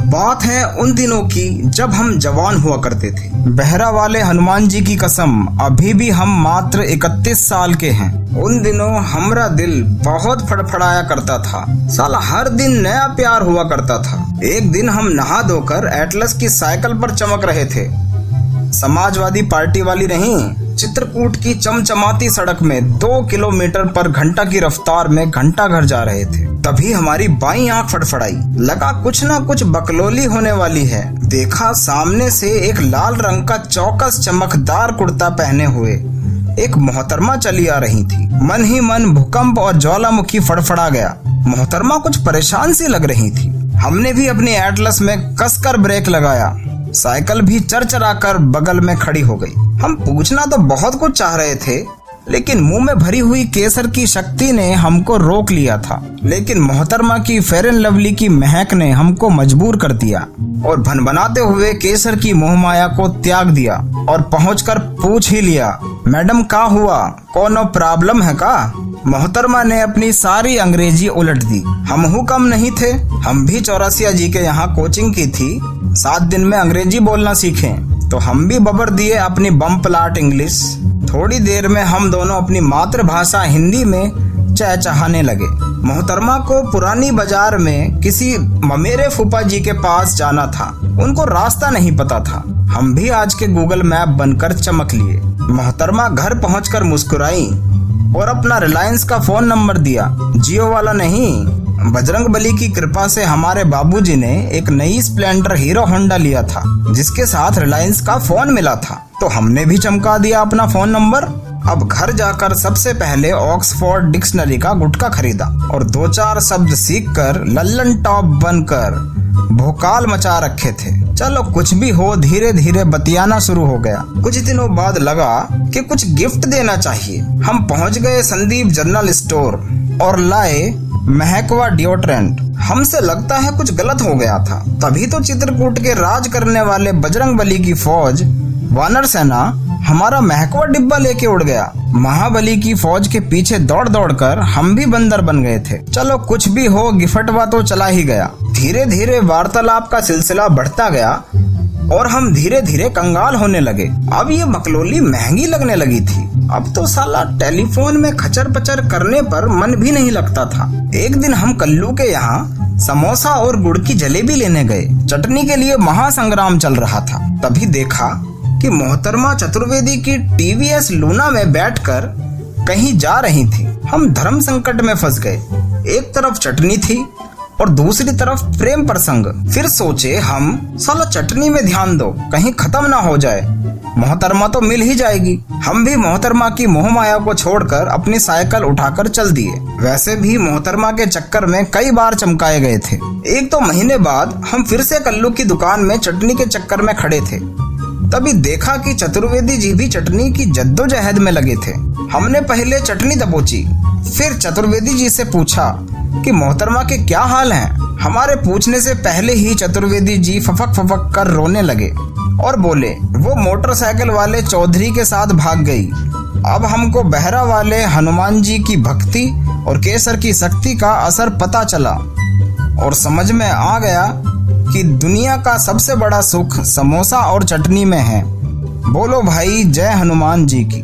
बात है उन दिनों की जब हम जवान हुआ करते थे। बहरा वाले हनुमान जी की कसम, अभी भी हम मात्र 31 साल के हैं। उन दिनों हमारा दिल बहुत फड़फड़ाया करता था। साला हर दिन नया प्यार हुआ करता था। एक दिन हम नहा धोकर एटलस की साइकिल पर चमक रहे थे। समाजवादी पार्टी वाली नहीं, चित्रकूट की चमचमाती सड़क में 2 किलोमीटर पर घंटा की रफ्तार में घंटा घर जा रहे थे। तभी हमारी बाईं आंख फड़फड़ाई। लगा कुछ ना कुछ बकलोली होने वाली है। देखा सामने से एक लाल रंग का चौकस चमकदार कुर्ता पहने हुए एक मोहतरमा चली आ रही थी। मन ही मन भूकंप और ज्वालामुखी फड़फड़ा गया। मोहतरमा कुछ परेशान सी लग रही थी। हमने भी अपनी एटलस में कसकर ब्रेक लगाया। साइकिल भी चरचराकर बगल में खड़ी हो गई। हम पूछना तो बहुत कुछ चाह रहे थे, लेकिन मुंह में भरी हुई केसर की शक्ति ने हमको रोक लिया था। लेकिन मोहतरमा की फेयर एंड लवली की महक ने हमको मजबूर कर दिया और भनभनाते हुए केसर की मोहमाया को त्याग दिया और पहुंचकर पूछ ही लिया, मैडम का हुआ, कोनो प्रॉब्लम है का? मोहतरमा ने अपनी सारी अंग्रेजी उलट दी। हम कम नहीं थे। हम भी चौरसिया जी के यहाँ कोचिंग की थी। 7 दिन में अंग्रेजी बोलना सीखें, तो हम भी बबर दिए अपनी बम प्लाट इंग्लिश। थोड़ी देर में हम दोनों अपनी मातृभाषा हिंदी में चहचहाने लगे। मोहतरमा को पुरानी बाजार में किसी ममेरे फूफा जी के पास जाना था। उनको रास्ता नहीं पता था। हम भी आज के गूगल मैप बनकर चमक लिए। मोहतरमा घर पहुंचकर मुस्कुराई और अपना रिलायंस का फोन नंबर दिया। जियो वाला नहीं, बजरंग बली की कृपा से हमारे बाबूजी ने एक नई स्प्लेंडर हीरो होंडा लिया था, जिसके साथ रिलायंस का फोन मिला था। तो हमने भी चमका दिया अपना फोन नंबर। अब घर जाकर सबसे पहले ऑक्सफोर्ड डिक्शनरी का गुटखा खरीदा और 2-4 शब्द सीखकर लल्लन टॉप बनकर भोकाल मचा रखे थे। चलो कुछ भी हो, धीरे धीरे बतियाना शुरू हो गया। कुछ दिनों बाद लगा कि कुछ गिफ्ट देना चाहिए। हम पहुंच गए संदीप जनरल स्टोर और लाए महकवा डिओड्रेंट। हमसे लगता है कुछ गलत हो गया था। तभी तो चित्रकूट के राज करने वाले बजरंग बली की फौज वानर सेना हमारा महकवा डिब्बा लेके उड़ गया। महाबली की फौज के पीछे दौड़ दौड़ कर हम भी बंदर बन गए थे। चलो कुछ भी हो, गिफ्टवा तो चला ही गया। धीरे धीरे वार्तालाप का सिलसिला बढ़ता गया और हम धीरे धीरे कंगाल होने लगे। अब ये बकलोली महंगी लगने लगी थी। अब तो साला टेलीफोन में खचर पचर करने पर मन भी नहीं लगता था। एक दिन हम कल्लू के यहाँ समोसा और गुड़ की जलेबी लेने गए। चटनी के लिए महासंग्राम चल रहा था। तभी देखा कि मोहतरमा चतुर्वेदी की टीवीएस लूना में बैठकर कहीं जा रही थी। हम धर्म संकट में फंस गए। एक तरफ चटनी थी और दूसरी तरफ प्रेम प्रसंग। फिर सोचे हम, साला चटनी में ध्यान दो, कहीं खत्म ना हो जाए। मोहतरमा तो मिल ही जाएगी। हम भी मोहतरमा की मोहमाया को छोड़कर अपनी साइकिल उठाकर चल दिए। वैसे भी मोहतरमा के चक्कर में कई बार चमकाए गए थे। 1-2 महीने बाद हम फिर से कल्लू की दुकान में चटनी के चक्कर में खड़े थे। तभी देखा कि चतुर्वेदी जी भी चटनी की जद्दोजहद में लगे थे। हमने पहले चटनी दबोची, फिर चतुर्वेदी जी से पूछा कि मोहतरमा के क्या हाल हैं। हमारे पूछने से पहले ही चतुर्वेदी जी फफक फफक कर रोने लगे और बोले, वो मोटरसाइकिल वाले चौधरी के साथ भाग गई। अब हमको बहरा वाले हनुमान जी की भक्ति और केसर की शक्ति का असर पता चला और समझ में आ गया कि दुनिया का सबसे बड़ा सुख समोसा और चटनी में है। बोलो भाई, जय हनुमान जी की।